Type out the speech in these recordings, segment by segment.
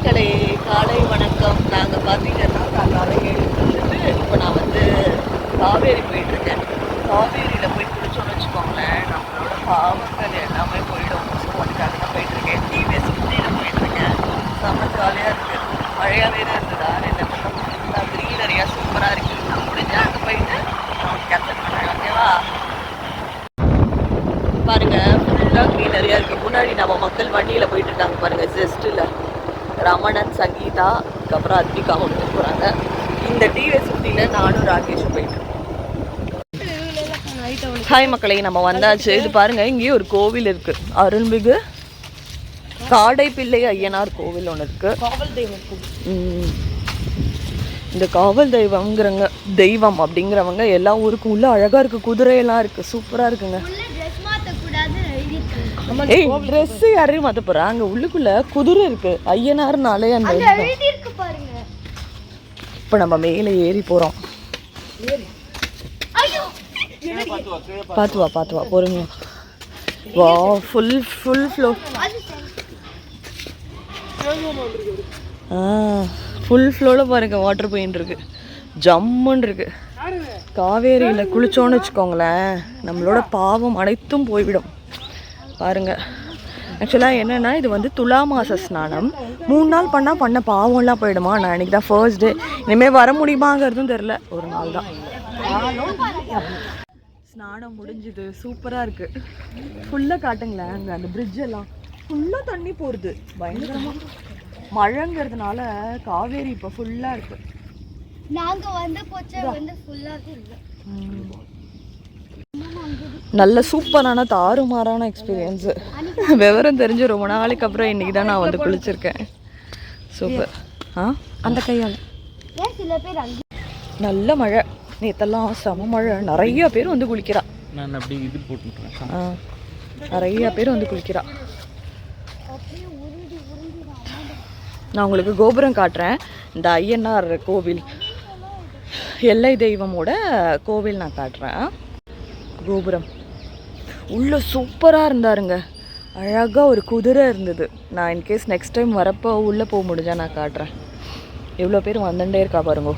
மக்களே, காலை வணக்கம். நாங்கள் பார்த்தீங்கன்னா காலை 7 இப்போ நான் வந்து காவேரி போயிட்டுருக்கேன். காவேரியில் போய் குளிச்சோன்னு வச்சுக்கோங்களேன், நம்மளோட பாவங்கள் எல்லாமே போயிடும். ஸோ அதுக்காக தான் போயிட்டுருக்கேன். டிவிஎஸ் 50 போயிட்டுருக்கேன். செம்ம ஜாலியாக இருக்குது. மழையாகவே தான் இருந்ததா 2 நிமிஷம் க்ரீனரியாக சூப்பராக இருக்குது. நான் முடிஞ்சால் அங்கே போயிட்டு நான் கேப்சர் பண்ணுறேன். ஓகேவா? பாருங்கள், ஃபுல்லாக க்ரீனரியாக இருக்குது. முன்னாடி நம்ம மக்கள் வண்டியில் போயிட்டு இருக்காங்க பாருங்கள். ஜஸ்ட்டில் ரமணன், சங்கீதா, அதுக்கப்புறம் அத்விகா வந்து போகிறாங்க. இந்த டிவிஎஸ் 50 நானும் ராகேஷும் போயிட்டு. ஹாய் மக்களே, நம்ம வந்தாச்சு. இது பாருங்க, இங்கேயே ஒரு கோவில் இருக்கு. அருள்மிகு காடைப்பிள்ளை ஐயனார் கோவில் ஒன்று இருக்கு. இந்த காவல் தெய்வம் அப்படிங்கிறவங்க எல்லா ஊருக்கும் உள்ள அழகா இருக்கு. குதிரையெல்லாம் இருக்கு, சூப்பரா இருக்குங்க. ஏய், ட்ரெஸ் யாரையும் மாத்த போறா? அங்க உள்ளுக்குள்ள குதிரை இருக்கு. ஐயனார்னாலே அந்த இப்ப நம்ம மேலே ஏறி போறோம். பாத்து வா பொறுமையா. வா, ஃபுல் ஃப்ளோர். ஃபுல் ஃப்ளோல பாருங்க, வாட்டர் போயின்னு இருக்கு. ஜம்முன்னு இருக்கு. காவேரியில் குளிச்சோன்னு வச்சுக்கோங்களேன், நம்மளோட பாவம் அனைத்தும் போய்விடும். பாருங்க, ஆக்சுவலாக என்னென்னா இது வந்து துலா மாத ஸ்நானம். 3 நாள் பண்ண பாவம்லாம் போயிடுமா? நான் இன்றைக்கி தான் ஃபர்ஸ்ட் டே. இனிமேல் வர முடியுமாங்கிறதும் தெரில. ஒரு நாள் தான் ஸ்நானம் முடிஞ்சுது. சூப்பராக இருக்குது. ஃபுல்லாக காட்டுங்களேன். அங்கே அந்த பிரிட்ஜெல்லாம் ஃபுல்லாக தண்ணி போகிறது. பயங்கரமாக மழைங்கிறதுனால காவேரி இப்போ ஃபுல்லாக இருக்குது. நாங்கள் வந்து போச்சா வந்து ஃபுல்லாகவே இல்லை. நல்ல சூப்பரான தாறுமாறான எக்ஸ்பீரியன்ஸு. விவரம் தெரிஞ்சு ரொம்ப நாளைக்கு அப்புறம் இன்றைக்கி தான் நான் வந்து குளிச்சிருக்கேன். சூப்பர். அந்த கையால் நல்ல மழை. நேற்றெல்லாம் செம மழை. நிறைய பேர் வந்து குளிக்கிறா. நான் அப்படி இது போட்டுருக்கேன். நிறைய பேர் வந்து குளிக்கிறா. நான் உங்களுக்கு கோபுரம் காட்டுறேன். இந்த ஐயனார் கோவில், எல்லை தெய்வமோட கோவில் நான் காட்டுறேன். கோபுரம் உள்ள சூப்பராக இருந்தாருங்க. அழகாக ஒரு குதிரை இருந்தது. நான் இன்கேஸ் நெக்ஸ்ட் டைம் வரப்போ உள்ளே போக முடிஞ்சா நான் காட்டுறேன். எவ்வளோ பேர் வந்துட்டே இருக்கா பாருங்க.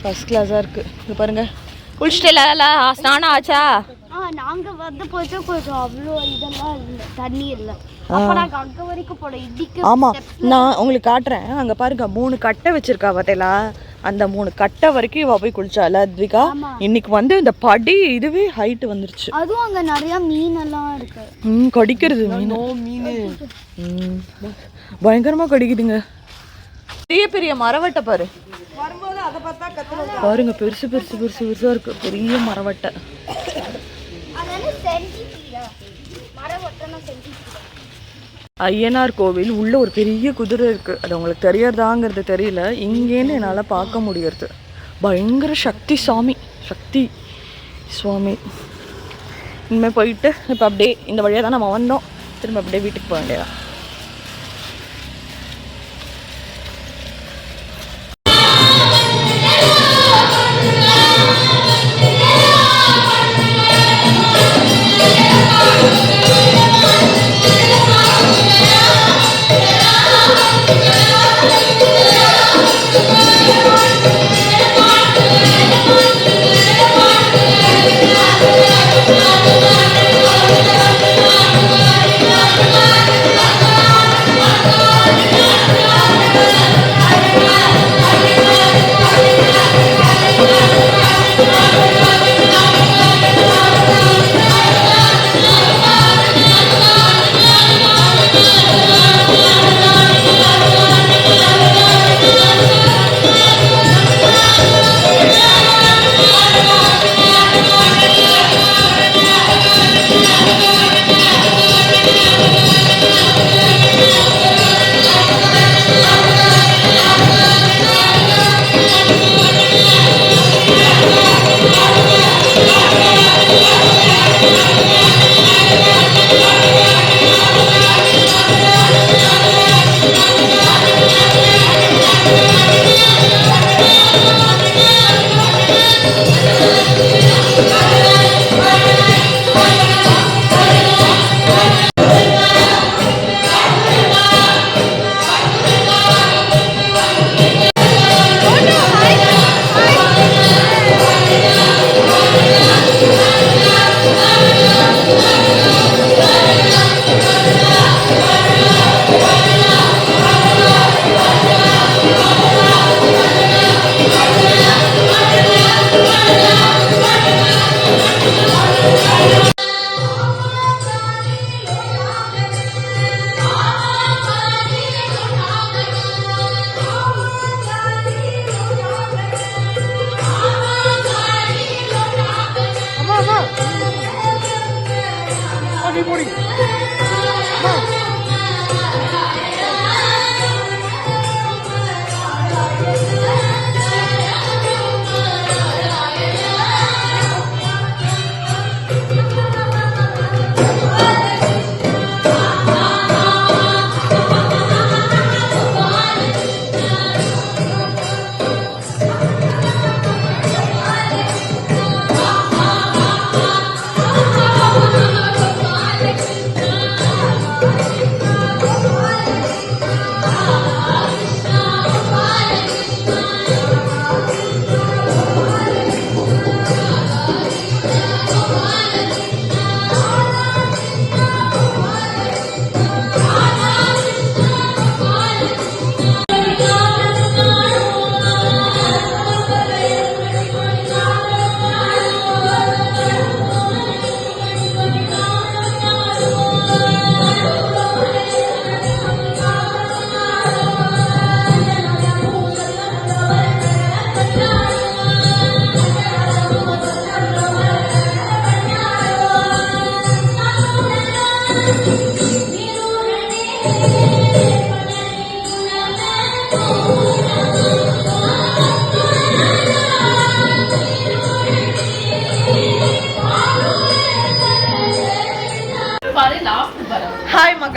ஃபர்ஸ்ட் கிளாஸாக இருக்குது. இது பாருங்கள். குளிச்சுட்டே ஸ்நானம் ஆச்சா? நாங்கள் வந்து போச்சு கொஞ்சம் அவ்வளோ இதெல்லாம் இல்லை, தண்ணி இல்லை. அப்போ நாங்கள் அங்கே வரைக்கும் போனோம். இடிக்கு ஆமாம், நான் உங்களுக்கு காட்டுறேன். அங்கே பாருங்க, 3 கட்டை வச்சுருக்கா பார்த்தீங்களா? அந்த 3 கட்டை வரைக்கும் இவ போய் குளிச்சால அத்விகா. இன்னைக்கு வந்து இந்த படி இதுவே ஹைட் வந்துருச்சு. அதுவும் அங்கே நிறையா மீனெல்லாம் இருக்கு. கடிக்கிறது மீன். பயங்கரமாக கடிக்குதுங்க. பெரிய பெரிய மரவட்டை பாரு. பாருங்க, பெருசா இருக்கு. பெரிய மரவட்டை. ஐயனார் கோவில் உள்ள ஒரு பெரிய குதிரை இருக்கு. அது உங்களுக்கு தெரியறதாங்கிறது தெரியல. இங்கேன்னு என்னால் பார்க்க முடியறது. பயங்கர சக்தி சுவாமி. இனிமேல் போயிட்டு இப்போ அப்படியே இந்த வழியாக தான் நம்ம வந்தோம். திரும்ப அப்படியே வீட்டுக்கு போக வேண்டியதான்.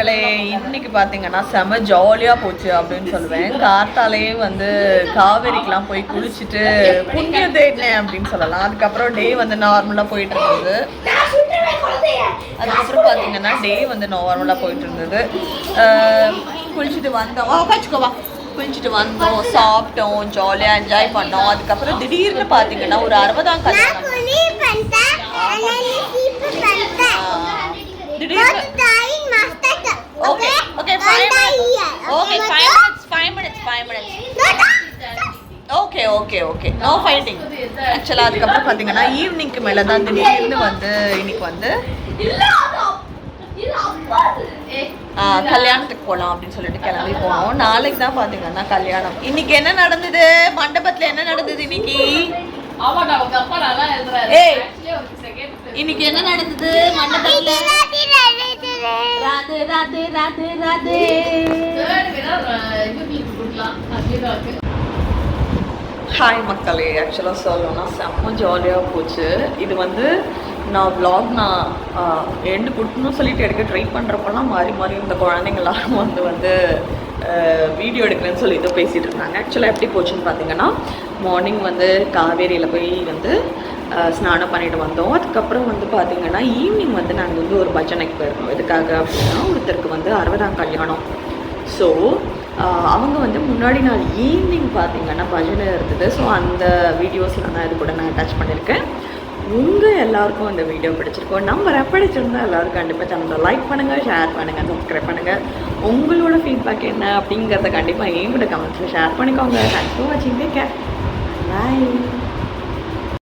மக்களே, இன்னைக்கு பார்த்தீங்கன்னா செம ஜாலியாக போச்சு அப்படின்னு சொல்லுவேன். காத்தாலேயே வந்து காவேரிக்கெலாம் போய் குளிச்சுட்டு புண்ணிய தேடினேன் அப்படின்னு சொல்லலாம். அதுக்கப்புறம் டே வந்து நார்மலாக போயிட்டு இருந்தது. அதுக்கப்புறம் பார்த்தீங்கன்னா டே வந்து நார்மலாக போயிட்டு இருந்தது. குளிச்சுட்டு வந்தோம், வச்சுக்கோவா, குளிச்சுட்டு வந்தோம், சாப்பிட்டோம், ஜாலியாக என்ஜாய் பண்ணோம். அதுக்கப்புறம் திடீர்னு பார்த்தீங்கன்னா ஒரு 60ஆம் கல்யாணம். திடீர்னு okay okay 5 minutes okay okay okay no fighting. ஆக்சுவலாக அதுக்கப்புறம் பார்த்தீங்கன்னா ஈவினிங்க்கு மேலே தான் திடீர்னு வந்து இன்னைக்கு வந்து கல்யாணத்துக்கு போகலாம் அப்படின்னு சொல்லிட்டு கிளம்பி போனோம். நாளைக்கு தான் பார்த்தீங்கன்னா கல்யாணம். இன்னைக்கு என்ன நடந்தது மண்டபத்தில், என்ன நடந்தது இன்னைக்கு? இன்னைக்கு என்ன நடந்தது மண்டபத்தில்? ராதே ராதே ராதே ராதே. ஹாய் மக்களே, ஆக்சுவலாக சொல்லணும்னா செம்ம ஜாலியாக போச்சு. இது வந்து நான் vlog நான் எண்டு கொடுக்கணும்னு சொல்லிட்டு எடுக்க ட்ரை பண்ணுறப்பெல்லாம் மாறி மாறி இந்த குழந்தைங்களாம் வந்து வீடியோ எடுக்கிறேன்னு சொல்லி இதை பேசிகிட்டு இருந்தாங்க. ஆக்சுவலாக எப்படி போச்சுன்னு பார்த்தீங்கன்னா, மார்னிங் வந்து காவேரியில் போய் வந்து ஸ்நானம் பண்ணிட்டு வந்தோம். அதுக்கப்புறம் வந்து பார்த்திங்கன்னா ஈவினிங் வந்து நாங்கள் வந்து ஒரு பஜனைக்கு போயிருந்தோம். எதுக்காக அப்படின்னா ஒருத்தருக்கு வந்து 60ஆம் கல்யாணம். ஸோ அவங்க வந்து முன்னாடி நாள் ஈவினிங் பார்த்திங்கன்னா பஜனை இருந்தது. ஸோ அந்த வீடியோஸில் தான் இது கூட நான் அட்டாச் பண்ணியிருக்கேன். உங்கள் எல்லாருக்கும் இந்த வீடியோ பிடிச்சிருக்கோம். நம்ம பிடிச்சிருந்தா எல்லோரும் கண்டிப்பாக சேனலை லைக் பண்ணுங்கள், ஷேர் பண்ணுங்கள், சப்ஸ்கிரைப் பண்ணுங்கள். உங்களோட ஃபீட்பேக் என்ன அப்படிங்கிறத கண்டிப்பாக என் கூட கமெண்ட்ஸில் ஷேர் பண்ணிக்கோங்க. தேங்க்ஸ் ஃபார் வாட்சிங். Take care. பாய்.